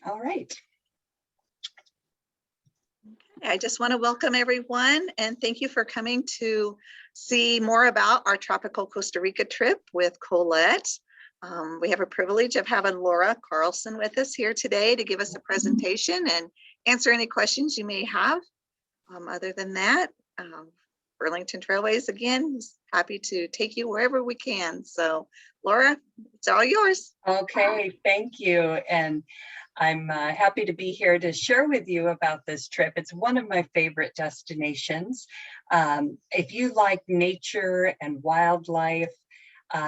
All right. I just want to welcome everyone and thank you for coming to see more about our tropical Costa Rica trip with Collette. We have a privilege of having Laura Carlson with us here today to give us a presentation and answer any questions you may have. Other than that, Burlington Trailways again is happy to take you wherever we can. So Laura, it's all yours. Okay, thank you. And I'm happy to be here to share with you about this trip. It's one of my favorite destinations. If you like nature and wildlife,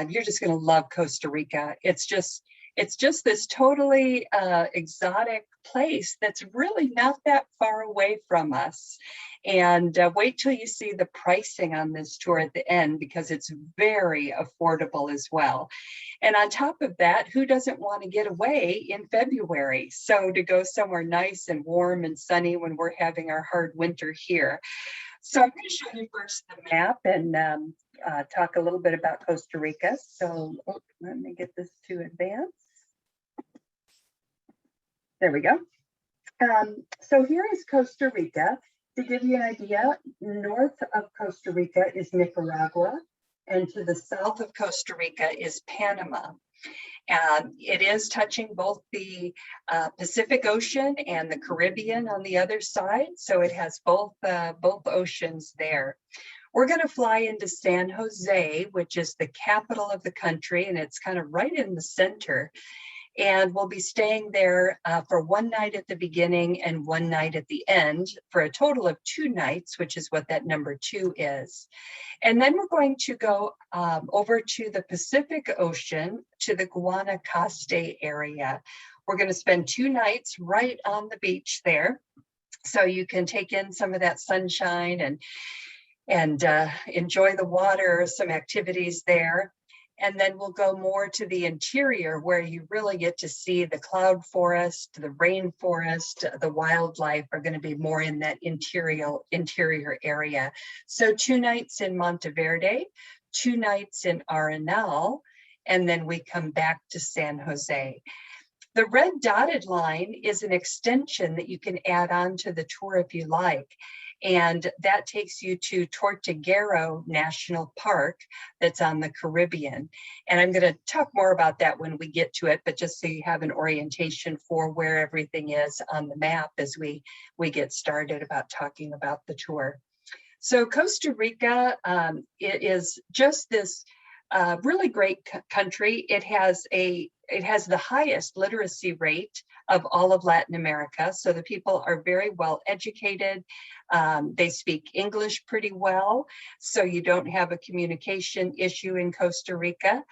you're just going to love Costa Rica. It's just this totally exotic place that's really not that far away from us. And wait till you see the pricing on this tour at the end, because it's very affordable as well. And on top of that, who doesn't want to get away in February? So to go somewhere nice and warm and sunny when we're having our hard winter here. So I'm going to show you first the map and talk a little bit about Costa Rica. So let me get this to advance. There we go. So here is Costa Rica. To give you an idea, north of Costa Rica is Nicaragua, and to the south of Costa Rica is Panama. It is touching both the Pacific Ocean and the Caribbean on the other side, so it has both oceans there. We're going to fly into San Jose, which is the capital of the country, and it's kind of right in the center. And we'll be staying there for one night at the beginning and one night at the end for a total of 2 nights, which is what that number 2 is. And then we're going to go over to the Pacific Ocean, to the Guanacaste area. We're going to spend 2 nights right on the beach there, so you can take in some of that sunshine and enjoy the water, some activities there. And then we'll go more to the interior, where you really get to see the cloud forest, the rainforest, the wildlife are going to be more in that interior area. So 2 nights in Monteverde, 2 nights in Arenal, and then we come back to San Jose. The red dotted line is an extension that you can add on to the tour if you like. And that takes you to Tortuguero National Park that's on the Caribbean. And I'm going to talk more about that when we get to it, but just so you have an orientation for where everything is on the map as we get started about talking about the tour. So Costa Rica, it is just this really great country. It has the highest literacy rate of all of Latin America. So the people are very well educated. They speak English pretty well, so you don't have a communication issue in Costa Rica.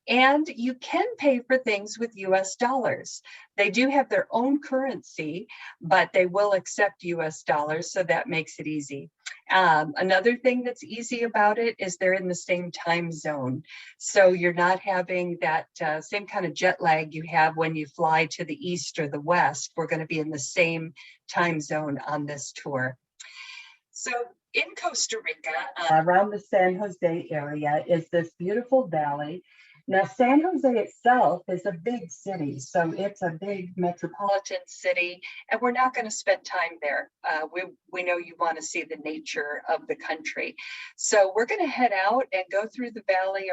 And you can pay for things with US dollars. They do have their own currency, but they will accept US dollars, so that makes it easy. Another thing that's easy about it is they're in the same time zone. So you're not having that same kind of jet lag you have when you fly to the east or the west. We're going to be in the same time zone on this tour. So in Costa Rica, around the San Jose area, is this beautiful valley. Now, San Jose itself is a big city, so it's a big metropolitan city, and we're not going to spend time there. We know you want to see the nature of the country. So we're going to head out and go through the valley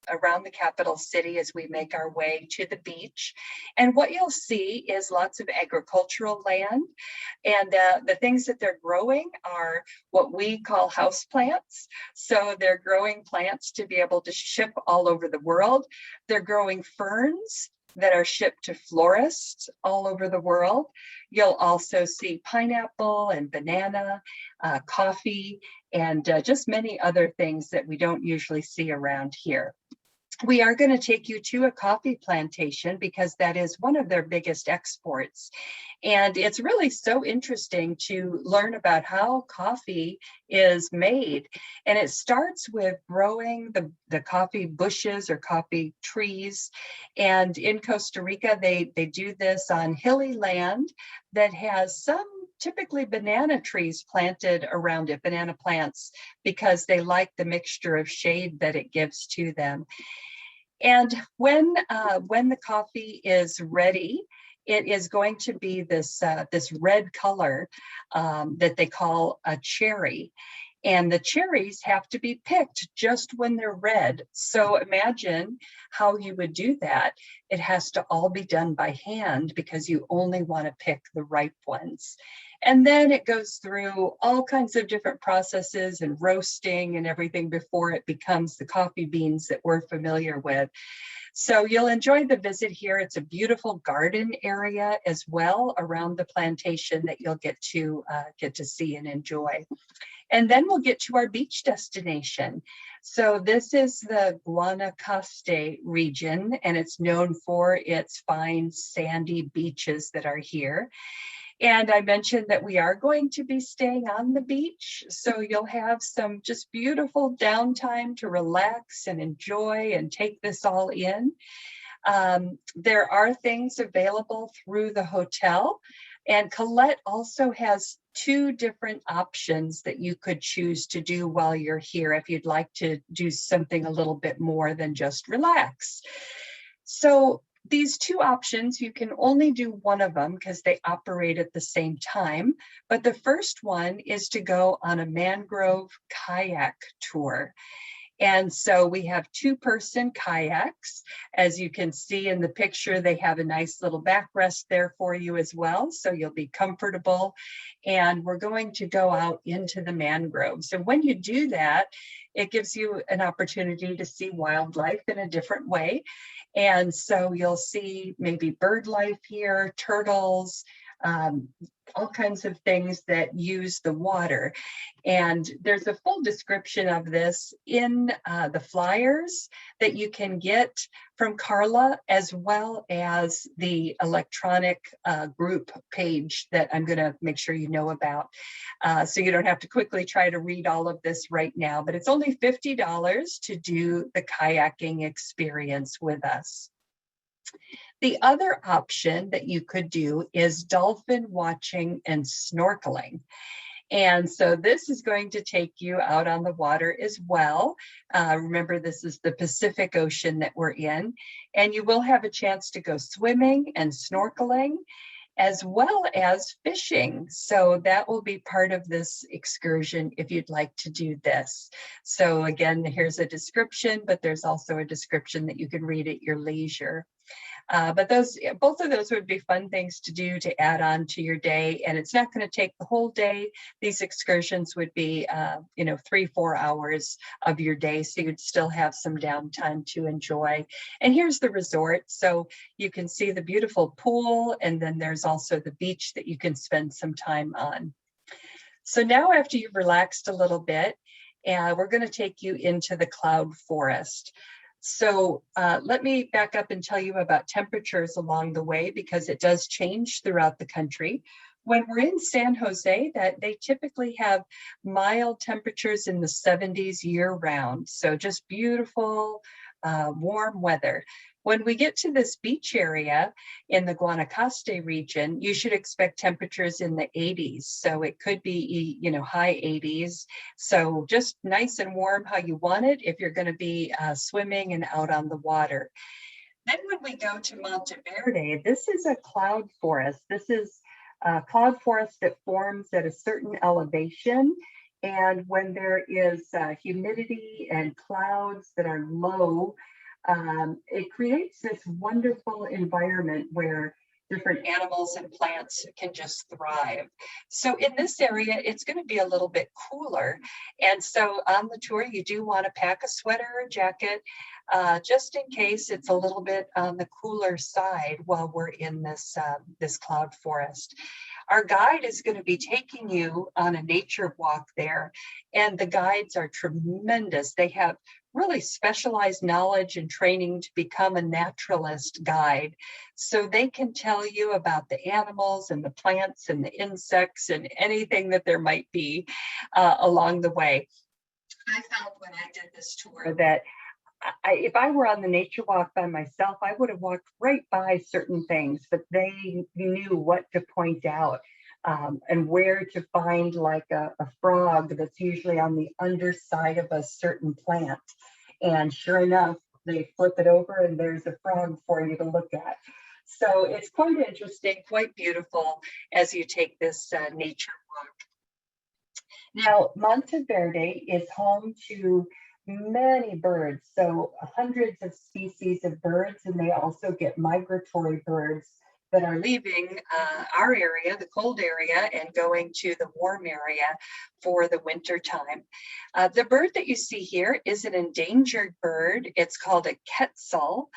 around the capital city as we make our way to the beach. And what you'll see is lots of agricultural land. And the things that they're growing are what we call house plants. So they're growing plants to be able to ship all over the world. They're growing ferns that are shipped to florists all over the world. You'll also see pineapple and banana, coffee, and just many other things that we don't usually see around here. We are going to take you to a coffee plantation because that is one of their biggest exports. And it's really so interesting to learn about how coffee is made. And it starts with growing the coffee bushes or coffee trees. And in Costa Rica, they do this on hilly land that has some typically banana trees planted around it, banana plants, because they like the mixture of shade that it gives to them. And when the coffee is ready, it is going to be this, this red color that they call a cherry. And the cherries have to be picked just when they're red. So imagine how you would do that. It has to all be done by hand because you only want to pick the ripe ones. And then it goes through all kinds of different processes and roasting and everything before it becomes the coffee beans that we're familiar with. So you'll enjoy the visit here. It's a beautiful garden area as well around the plantation that you'll get to see and enjoy. And then we'll get to our beach destination. So this is the Guanacaste region, and it's known for its fine sandy beaches that are here. And I mentioned that we are going to be staying on the beach. So you'll have some just beautiful downtime to relax and enjoy and take this all in. There are things available through the hotel. And Collette also has 2 different options that you could choose to do while you're here if you'd like to do something a little bit more than just relax. So these 2 options, you can only do one of them because they operate at the same time. But the first one is to go on a mangrove kayak tour. And so we have 2-person kayaks. As you can see in the picture, they have a nice little backrest there for you as well. So you'll be comfortable. And we're going to go out into the mangroves. And when you do that, it gives you an opportunity to see wildlife in a different way. And so you'll see maybe bird life here, turtles, all kinds of things that use the water. And there's a full description of this in the flyers that you can get from Carla, as well as the electronic group page that I'm going to make sure you know about. So you don't have to quickly try to read all of this right now, but it's only $50 to do the kayaking experience with us. The other option that you could do is dolphin watching and snorkeling. And so this is going to take you out on the water as well. Remember, this is the Pacific Ocean that we're in, and you will have a chance to go swimming and snorkeling as well as fishing. So that will be part of this excursion if you'd like to do this. So again, here's a description, but there's also a description that you can read at your leisure. But both of those would be fun things to do to add on to your day. And it's not going to take the whole day. These excursions would be, 3-4 hours of your day. So you'd still have some downtime to enjoy. And here's the resort. So you can see the beautiful pool. And then there's also the beach that you can spend some time on. So now after you've relaxed a little bit, we're going to take you into the cloud forest. So let me back up and tell you about temperatures along the way, because it does change throughout the country. When we're in San Jose, that they typically have mild temperatures in the 70s year round. So just beautiful, warm weather. When we get to this beach area in the Guanacaste region, you should expect temperatures in the 80s. So it could be, high 80s. So just nice and warm how you want it if you're going to be swimming and out on the water. Then when we go to Monteverde, this is a cloud forest. This is a cloud forest that forms at a certain elevation. And when there is humidity and clouds that are low, it creates this wonderful environment where different animals and plants can just thrive. So in this area, it's going to be a little bit cooler. And so on the tour, you do want to pack a sweater or jacket, just in case it's a little bit on the cooler side while we're in this cloud forest. Our guide is going to be taking you on a nature walk there, and the guides are tremendous. They have really specialized knowledge and training to become a naturalist guide. So they can tell you about the animals and the plants and the insects and anything that there might be along the way. I found when I did this tour that if I were on the nature walk by myself, I would have walked right by certain things, but they knew what to point out. And where to find like a frog that's usually on the underside of a certain plant. And sure enough, they flip it over and there's a frog for you to look at. So it's quite interesting, quite beautiful as you take this nature walk. Now, Monteverde is home to many birds, so hundreds of species of birds, and they also get migratory birds that are leaving our area, the cold area, and going to the warm area for the winter time. The bird that you see here is an endangered bird. It's called a quetzal.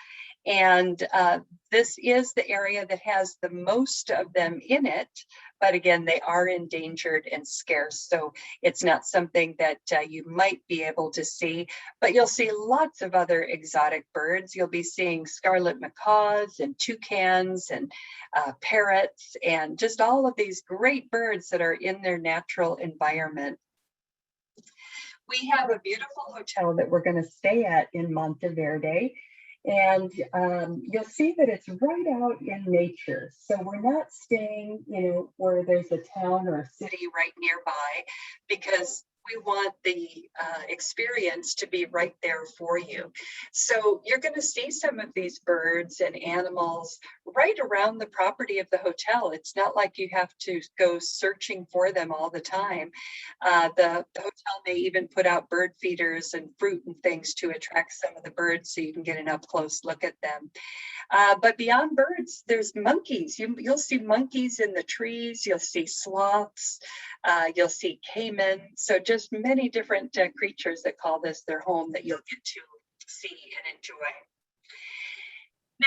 And this is the area that has the most of them in it. But again, they are endangered and scarce. So it's not something that you might be able to see, but you'll see lots of other exotic birds. You'll be seeing scarlet macaws and toucans and parrots and just all of these great birds that are in their natural environment. We have a beautiful hotel that we're going to stay at in Monteverde. And you'll see that it's right out in nature. So we're not staying, where there's a town or a city right nearby, because we want the experience to be right there for you. So you're going to see some of these birds and animals right around the property of the hotel. It's not like you have to go searching for them all the time. The hotel may even put out bird feeders and fruit and things to attract some of the birds so you can get an up close look at them. But beyond birds, there's monkeys. You'll see monkeys in the trees. You'll see sloths. You'll see caiman. So just many different creatures that call this their home that you'll get to see and enjoy.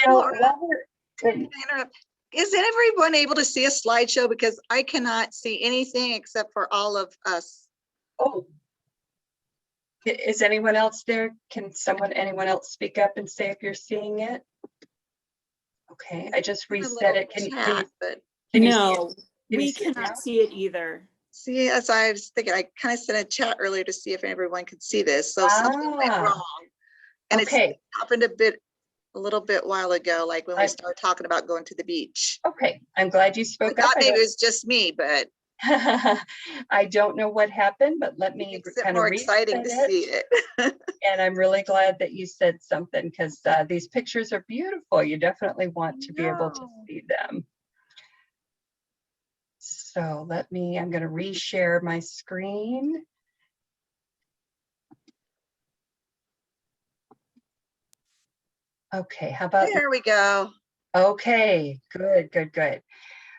Now, Laura, is everyone able to see a slideshow? Because I cannot see anything except for all of us. Oh, is anyone else there? Can anyone else speak up and say if you're seeing it? Okay, I just reset it. Can no, we cannot see it either. See, as I was thinking, I kind of sent a chat earlier to see if everyone could see this. So something went wrong. And it's happened a little bit while ago, like when we started talking about going to the beach. Okay, I'm glad you spoke up. I thought maybe it was just me, but I don't know what happened, but let me kind of exciting to see it. And I'm really glad that you said something, because these pictures are beautiful. You definitely want to be able to see them. So I'm going to reshare my screen. Okay, how about there we go. Okay, good.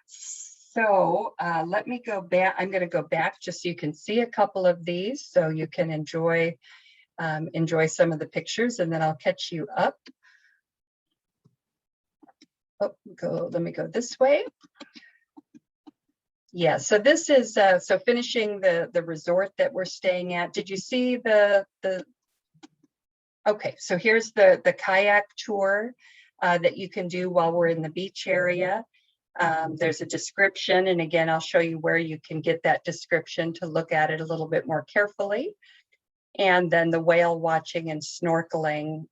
So let me go back. I'm going to go back just so you can see a couple of these, so you can enjoy some of the pictures, and then I'll catch you up. Let me go this way. Yeah, so this is so finishing the resort that we're staying at. Did you see okay, so here's the kayak tour that you can do while we're in the beach area. There's a description, and again, I'll show you where you can get that description to look at it a little bit more carefully. And then the whale watching and snorkeling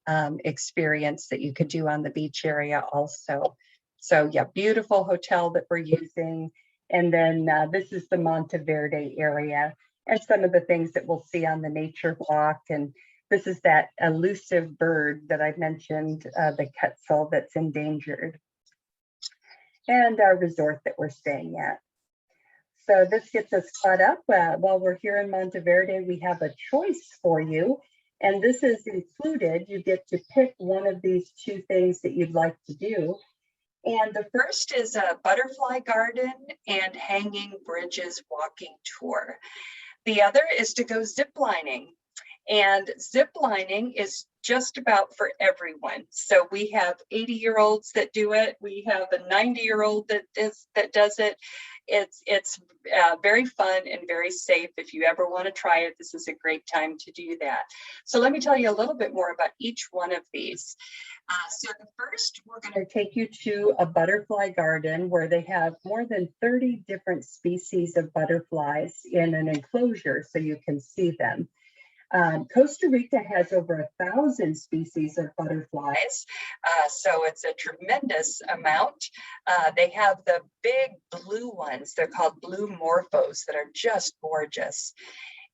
experience that you could do on the beach area also. So yeah, beautiful hotel that we're using. And then this is the Monteverde area and some of the things that we'll see on the nature walk. And this is that elusive bird that I mentioned, the quetzal, that's endangered. And our resort that we're staying at. So this gets us caught up. While we're here in Monteverde, we have a choice for you. And this is included. You get to pick one of these two things that you'd like to do. And the first is a butterfly garden and hanging bridges walking tour. The other is to go zip lining. And zip lining is just about for everyone. So we have 80-year-olds that do it. We have a 90-year-old that does it. It's very fun and very safe. If you ever want to try it, this is a great time to do that. So let me tell you a little bit more about each one of these. So the first, we're going to take you to a butterfly garden where they have more than 30 different species of butterflies in an enclosure so you can see them. Costa Rica has over 1,000 species of butterflies, so it's a tremendous amount. They have the big blue ones. They're called blue morphos that are just gorgeous.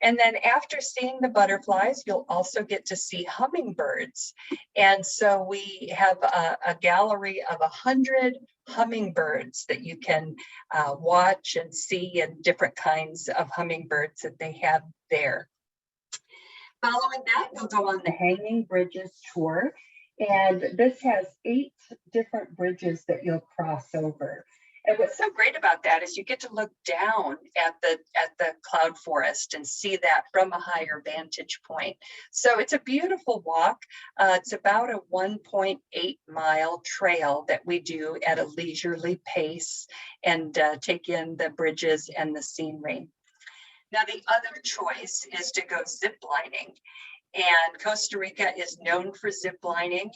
And then after seeing the butterflies, you'll also get to see hummingbirds. And so we have a gallery of 100 hummingbirds that you can watch and see, and different kinds of hummingbirds that they have there. Following that, you'll go on the Hanging Bridges tour. And this has 8 different bridges that you'll cross over. And what's so great about that is you get to look down at the cloud forest and see that from a higher vantage point. So it's a beautiful walk. It's about a 1.8-mile trail that we do at a leisurely pace and take in the bridges and the scenery. Now, the other choice is to go zip lining. And Costa Rica is known for zip lining.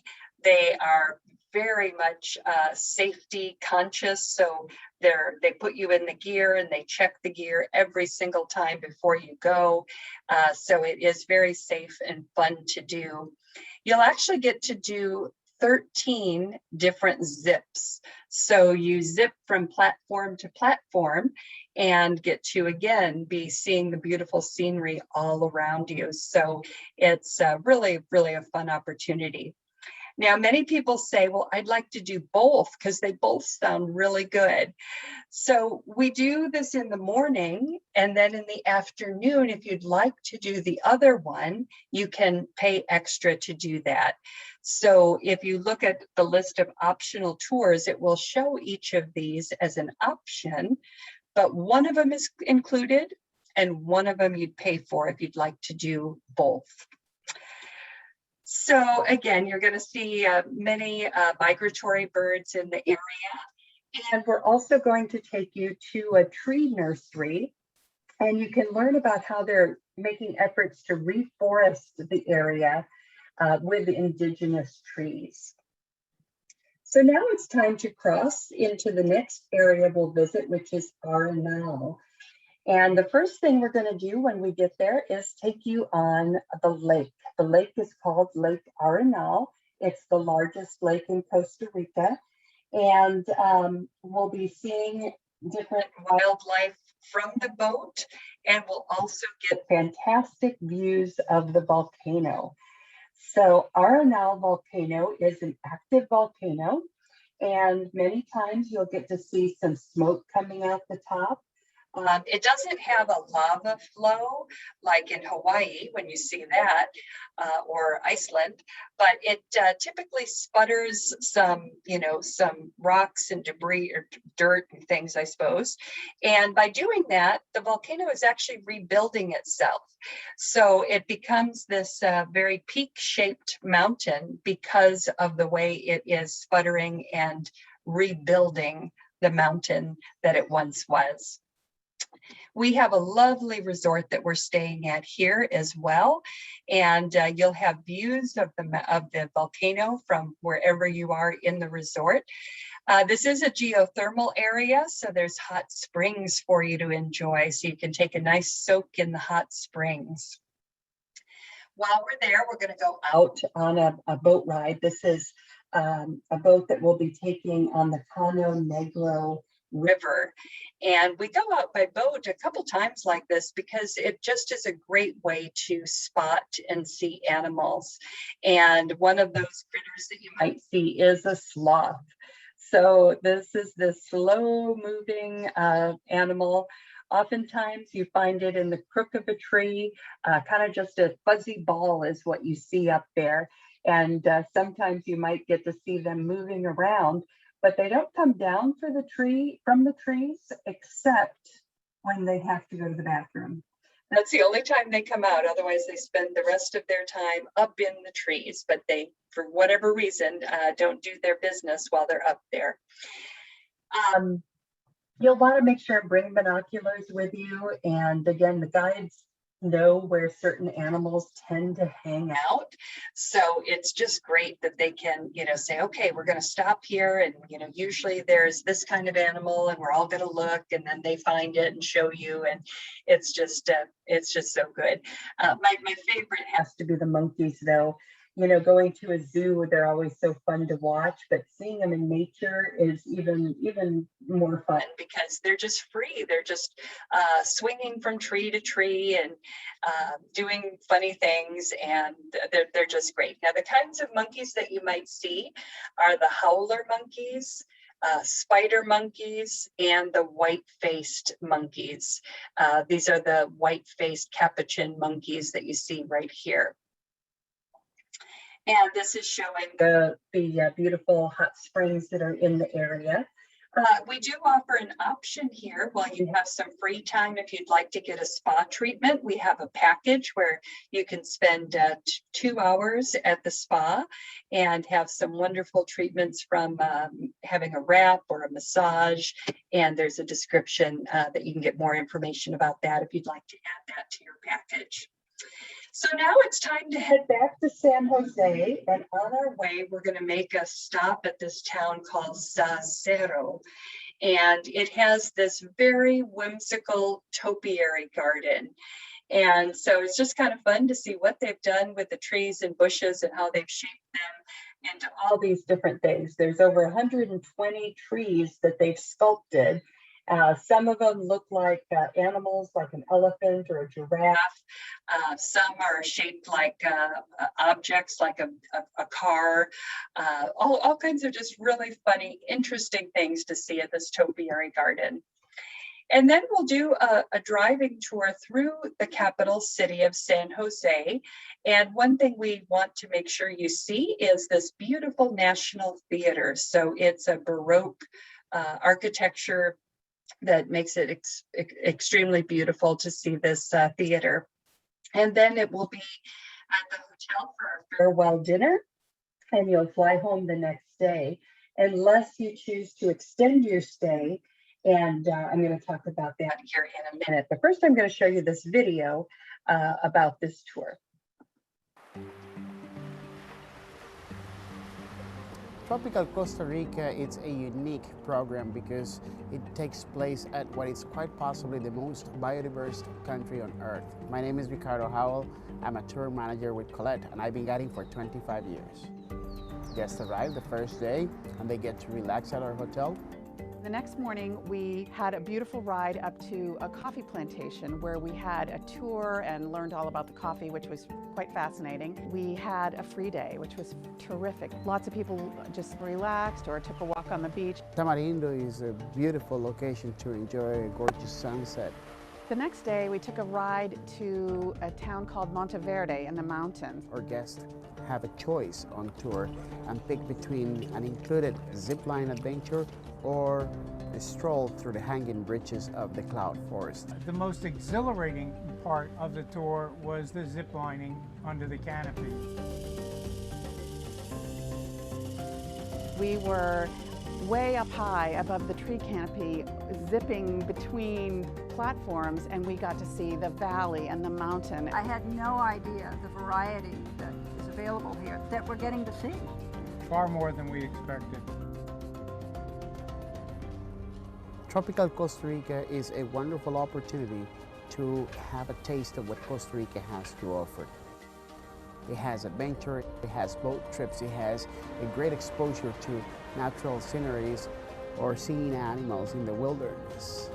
They are very much safety conscious. So they put you in the gear and they check the gear every single time before you go. So it is very safe and fun to do. You'll actually get to do 13 different zips. So you zip from platform to platform and get to, again, be seeing the beautiful scenery all around you. So it's really, really a fun opportunity. Now, many people say, well, I'd like to do both because they both sound really good. So we do this in the morning, and then in the afternoon, if you'd like to do the other one, you can pay extra to do that. So if you look at the list of optional tours, it will show each of these as an option, but one of them is included and one of them you'd pay for if you'd like to do both. So again, you're going to see many migratory birds in the area. And we're also going to take you to a tree nursery, and you can learn about how they're making efforts to reforest the area with indigenous trees. So now it's time to cross into the next area we'll visit, which is Arenal. And the first thing we're going to do when we get there is take you on the lake. The lake is called Lake Arenal. It's the largest lake in Costa Rica. And we'll be seeing different wildlife from the boat. And we'll also get fantastic views of the volcano. So Arenal volcano is an active volcano. And many times you'll get to see some smoke coming out the top. It doesn't have a lava flow like in Hawaii when you see that, or Iceland, but it typically sputters some rocks and debris or dirt and things, I suppose. And by doing that, the volcano is actually rebuilding itself. So it becomes this very peak-shaped mountain because of the way it is sputtering and rebuilding the mountain that it once was. We have a lovely resort that we're staying at here as well, and you'll have views of the volcano from wherever you are in the resort. This is a geothermal area, so there's hot springs for you to enjoy, so you can take a nice soak in the hot springs. While we're there, we're going to go out on a boat ride. This is a boat that we'll be taking on the Cano Negro River. And we go out by boat a couple times like this because it just is a great way to spot and see animals. And one of those critters that you might see is a sloth. So this is the slow moving animal. Oftentimes you find it in the crook of a tree, kind of just a fuzzy ball is what you see up there. And sometimes you might get to see them moving around, but they don't come down from the trees except when they have to go to the bathroom. That's the only time they come out. Otherwise, they spend the rest of their time up in the trees, but they, for whatever reason, don't do their business while they're up there. You'll want to make sure and bring binoculars with you. And again, the guides know where certain animals tend to hang out. So it's just great that they can, say, okay, we're going to stop here. And, usually there's this kind of animal and we're all going to look, and then they find it and show you. And it's just so good. My favorite has to be the monkeys though. You know, going to a zoo, they're always so fun to watch, but seeing them in nature is even more fun because they're just free. They're just swinging from tree to tree and doing funny things, and they're just great. Now, the kinds of monkeys that you might see are the howler monkeys, spider monkeys, and the white-faced monkeys. These are the white-faced capuchin monkeys that you see right here. And this is showing the beautiful hot springs that are in the area. We do offer an option here while you have some free time. If you'd like to get a spa treatment, we have a package where you can spend 2 hours at the spa and have some wonderful treatments, from having a wrap or a massage. And there's a description that you can get more information about that if you'd like to add that to your package. So now it's time to head back to San Jose, and on our way, we're going to make a stop at this town called Cerro, and it has this very whimsical topiary garden. And so it's just kind of fun to see what they've done with the trees and bushes and how they've shaped them into all these different things. There's over 120 trees that they've sculpted. Some of them look like animals, like an elephant or a giraffe. Some are shaped like objects, like a car. All kinds of just really funny, interesting things to see at this topiary garden. And then we'll do a driving tour through the capital city of San Jose. And one thing we want to make sure you see is this beautiful National Theater. So it's a Baroque architecture that makes it extremely beautiful to see this theater. And then it will be at the hotel for our farewell dinner, and you'll fly home the next day, unless you choose to extend your stay. And I'm going to talk about that here in a minute. But first, I'm going to show you this video about this tour. Tropical Costa Rica, it's a unique program because it takes place at what is quite possibly the most biodiverse country on earth. My name is Ricardo Howell. I'm a tour manager with Collette, and I've been guiding for 25 years. Guests arrive the first day and they get to relax at our hotel. The next morning, we had a beautiful ride up to a coffee plantation where we had a tour and learned all about the coffee, which was quite fascinating. We had a free day, which was terrific. Lots of people just relaxed or took a walk on the beach. Tamarindo is a beautiful location to enjoy a gorgeous sunset. The next day, we took a ride to a town called Monteverde in the mountains. Our guests have a choice on tour and pick between an included zipline adventure or a stroll through the hanging bridges of the cloud forest. The most exhilarating part of the tour was the zip lining under the canopy. We were way up high above the tree canopy, zipping between platforms, and we got to see the valley and the mountain. I had no idea the variety that is available here that we're getting to see. Far more than we expected. Tropical Costa Rica is a wonderful opportunity to have a taste of what Costa Rica has to offer. It has adventure, it has boat trips, it has a great exposure to natural sceneries or seeing animals in the wilderness.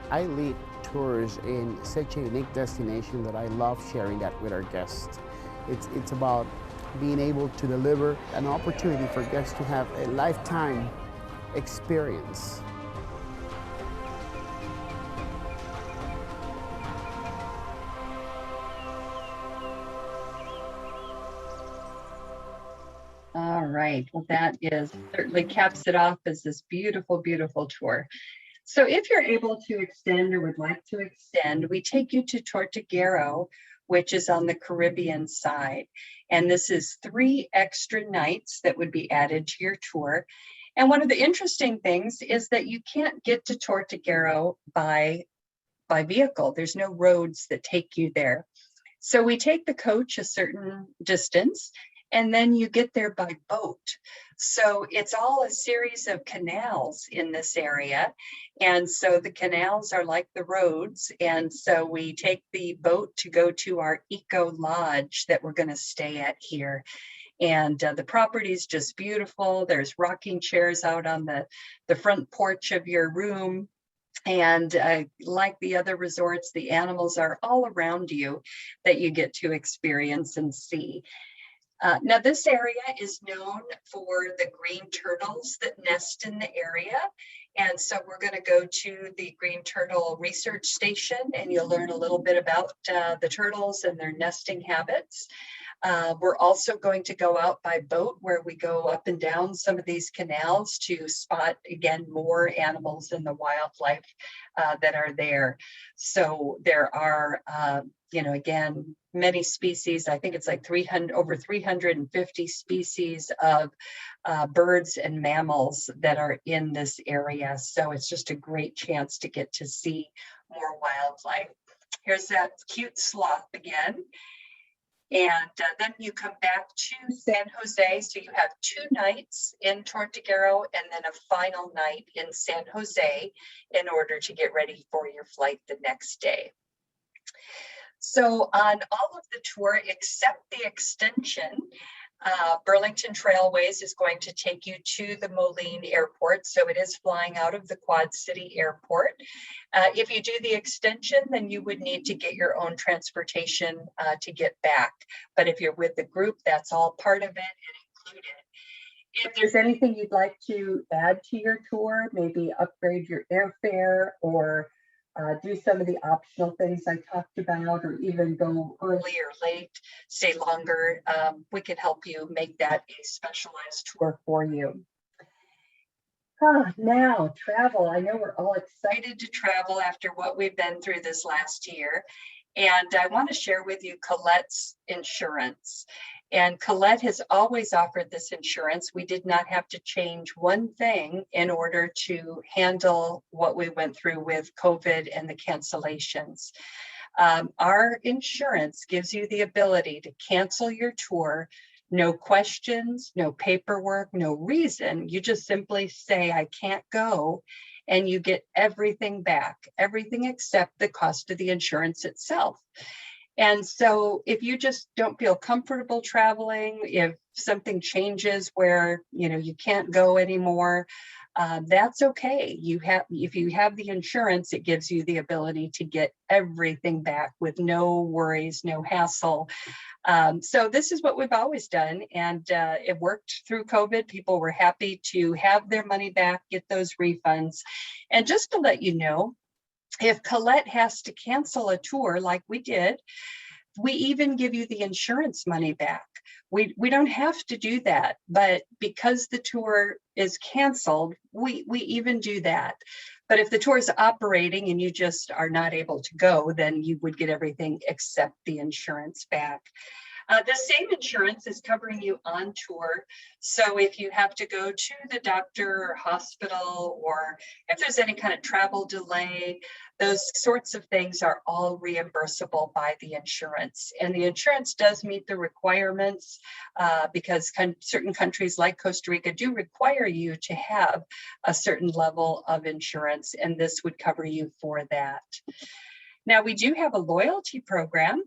I lead tours in such a unique destination that I love sharing that with our guests. It's about being able to deliver an opportunity for guests to have a lifetime experience. All right, well, that certainly caps it off as this beautiful, beautiful tour. So if you're able to extend or would like to extend, we take you to Tortuguero, which is on the Caribbean side. And this is 3 extra nights that would be added to your tour. And one of the interesting things is that you can't get to Tortuguero by vehicle. There's no roads that take you there. So we take the coach a certain distance, and then you get there by boat. So it's all a series of canals in this area. And so the canals are like the roads. And so we take the boat to go to our eco lodge that we're going to stay at here. And the property is just beautiful. There's rocking chairs out on the front porch of your room. And like the other resorts, the animals are all around you that you get to experience and see. Now, this area is known for the green turtles that nest in the area. And so we're going to go to the Green Turtle Research Station, and you'll learn a little bit about the turtles and their nesting habits. We're also going to go out by boat, where we go up and down some of these canals to spot, again, more animals and the wildlife that are there. So there are, again, many species. I think it's like over 350 species of birds and mammals that are in this area. So it's just a great chance to get to see more wildlife. Here's that cute sloth again. And then you come back to San Jose. So you have 2 nights in Tortuguero and then a final night in San Jose in order to get ready for your flight the next day. So on all of the tour, except the extension, Burlington Trailways is going to take you to the Moline Airport. So it is flying out of the Quad City Airport. If you do the extension, then you would need to get your own transportation to get back. But if you're with the group, that's all part of it and included. If there's anything you'd like to add to your tour, maybe upgrade your airfare or do some of the optional things I talked about, or even go early or late, stay longer, we can help you make that a specialized tour for you. Now, travel. I know we're all excited to travel after what we've been through this last year. And I want to share with you Collette's insurance. And Collette has always offered this insurance. We did not have to change one thing in order to handle what we went through with COVID and the cancellations. Our insurance gives you the ability to cancel your tour, no questions, no paperwork, no reason. You just simply say, I can't go, and you get everything back, everything except the cost of the insurance itself. And so if you just don't feel comfortable traveling, if something changes where you can't go anymore, that's okay. If you have the insurance, it gives you the ability to get everything back with no worries, no hassle. So this is what we've always done, and it worked through COVID. People were happy to have their money back, get those refunds. And just to let you know, if Collette has to cancel a tour like we did, we even give you the insurance money back. We don't have to do that, but because the tour is canceled, we even do that. But if the tour is operating and you just are not able to go, then you would get everything except the insurance back. The same insurance is covering you on tour. So if you have to go to the doctor or hospital, or if there's any kind of travel delay, those sorts of things are all reimbursable by the insurance. And the insurance does meet the requirements because certain countries like Costa Rica do require you to have a certain level of insurance, and this would cover you for that. Now, we do have a loyalty program,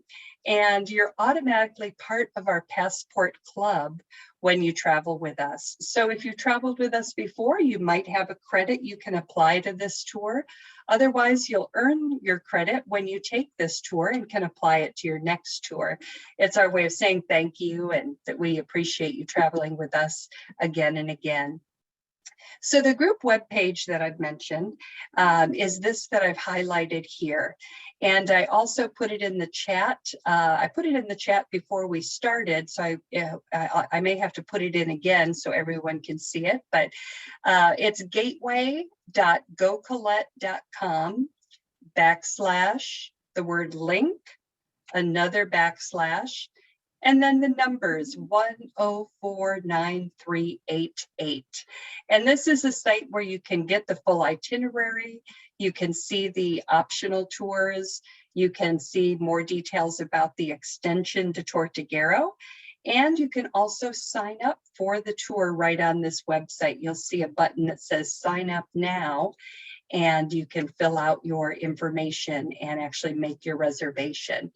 and you're automatically part of our Passport Club when you travel with us. So if you traveled with us before, you might have a credit you can apply to this tour. Otherwise, you'll earn your credit when you take this tour and can apply it to your next tour. It's our way of saying thank you and that we appreciate you traveling with us again and again. So the group webpage that I've mentioned is this that I've highlighted here. And I also put it in the chat. I put it in the chat before we started, so I may have to put it in again so everyone can see it. But it's gateway.gocollette.com / the word link, another / and then the numbers 1049388. And this is a site where you can get the full itinerary. You can see the optional tours. You can see more details about the extension to Tortuguero. And you can also sign up for the tour right on this website. You'll see a button that says sign up now, and you can fill out your information and actually make your reservation.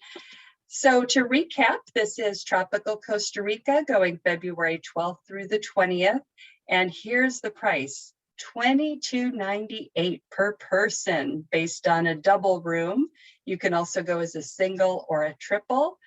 So to recap, this is Tropical Costa Rica going February 12th through the 20th. And here's the price, $22.98 per person based on a double room. You can also go as a single or a triple.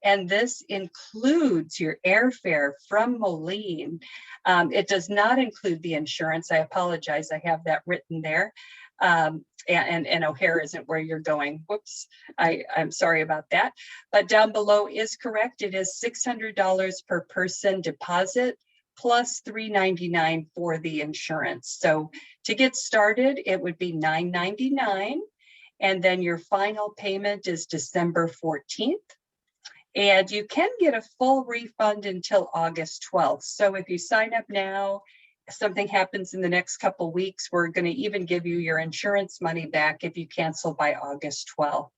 And this includes your airfare from Moline. It does not include the insurance. I apologize, I have that written there. And O'Hare isn't where you're going. Whoops, I'm sorry about that. But down below is correct. It is $600 per person deposit plus $399 for the insurance. So to get started, it would be $999. And then your final payment is December 14th. And you can get a full refund until August 12th. So if you sign up now, something happens in the next couple weeks, we're going to even give you your insurance money back if you cancel by August 12th.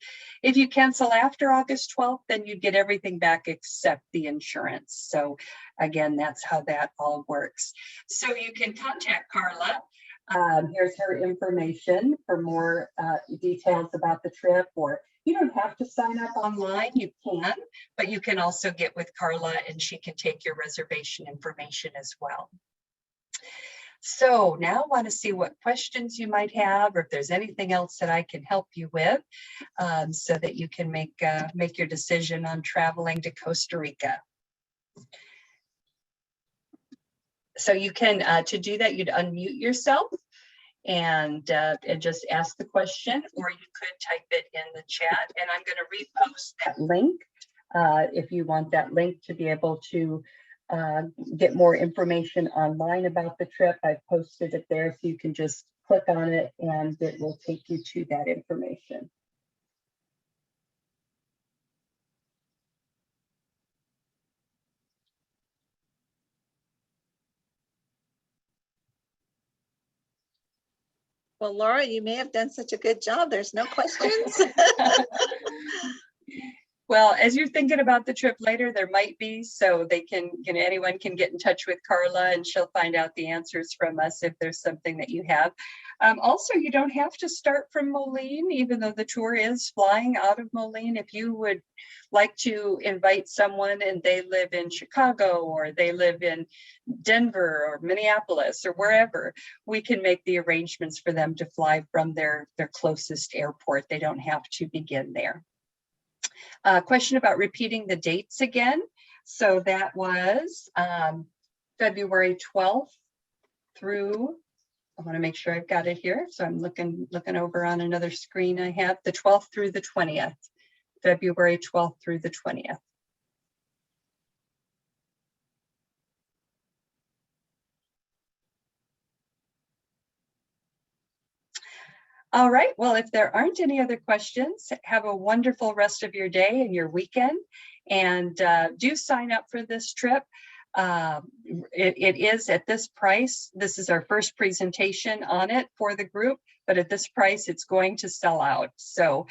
If you cancel after August 12th, then you'd get everything back except the insurance. So again, that's how that all works. So you can contact Carla. Here's her information for more details about the trip, or you don't have to sign up online, you can, but you can also get with Carla and she can take your reservation information as well. So now I want to see what questions you might have, or if there's anything else that I can help you with, so that you can make your decision on traveling to Costa Rica. So you can, to do that, you'd unmute yourself and just ask the question, or you could type it in the chat, and I'm going to repost that link if you want that link to be able to get more information online about the trip. I've posted it there, so you can just click on it and it will take you to that information. Well, Laura, you may have done such a good job. There's no questions. Well, as you're thinking about the trip later, there might be, so they can, anyone can get in touch with Carla and she'll find out the answers from us if there's something that you have. Also, you don't have to start from Moline, even though the tour is flying out of Moline. If you would like to invite someone and they live in Chicago, or they live in Denver or Minneapolis or wherever, we can make the arrangements for them to fly from their closest airport. They don't have to begin there. Question about repeating the dates again. So that was February 12th through, I want to make sure I've got it here. So I'm looking over on another screen. I have the 12th through the 20th, February 12th through the 20th. All right, well, if there aren't any other questions, have a wonderful rest of your day and your weekend, and do sign up for this trip. It is at this price. This is our first presentation on it for the group, but at this price, it's going to sell out. So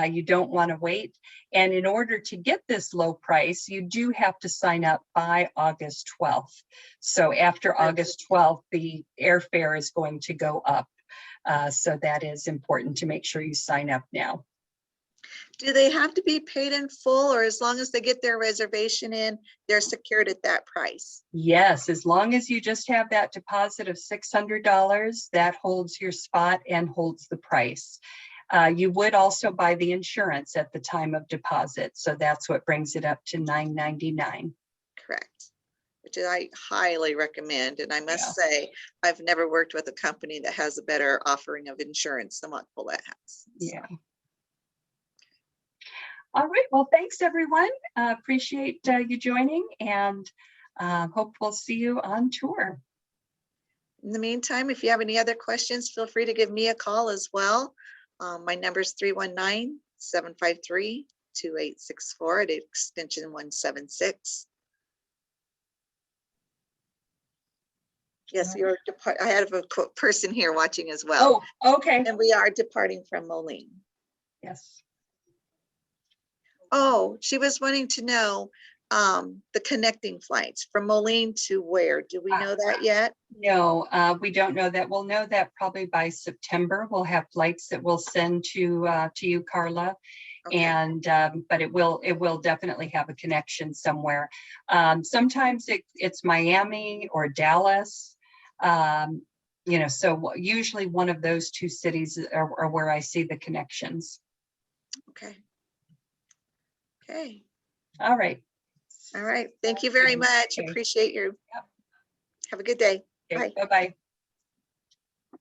you don't want to wait. And in order to get this low price, you do have to sign up by August 12th. So after August 12th, the airfare is going to go up. So that is important to make sure you sign up now. Do they have to be paid in full, or as long as they get their reservation in, they're secured at that price? Yes, as long as you just have that deposit of $600, that holds your spot and holds the price. You would also buy the insurance at the time of deposit. So that's what brings it up to $999. Correct. Which I highly recommend. And I must say, I've never worked with a company that has a better offering of insurance than what Collette has. Yeah. All right. Well, thanks, everyone. Appreciate you joining, and hope we'll see you on tour. In the meantime, if you have any other questions, feel free to give me a call as well. My number is 319-753-2864 at extension 176. Yes, you're I have a person here watching as well. Oh, okay. And we are departing from Moline. Yes. Oh, she was wanting to know the connecting flights from Moline to where? Do we know that yet? No, we don't know that. We'll know that probably by September. We'll have flights that we'll send to you, Carla. Okay. And but it will definitely have a connection somewhere. Sometimes it's Miami or Dallas. You know, so usually one of those two cities are where I see the connections. Okay. Okay. All right. All right. Thank you very much. Okay. Appreciate your. Yep. Have a good day. Okay, Bye. bye-bye.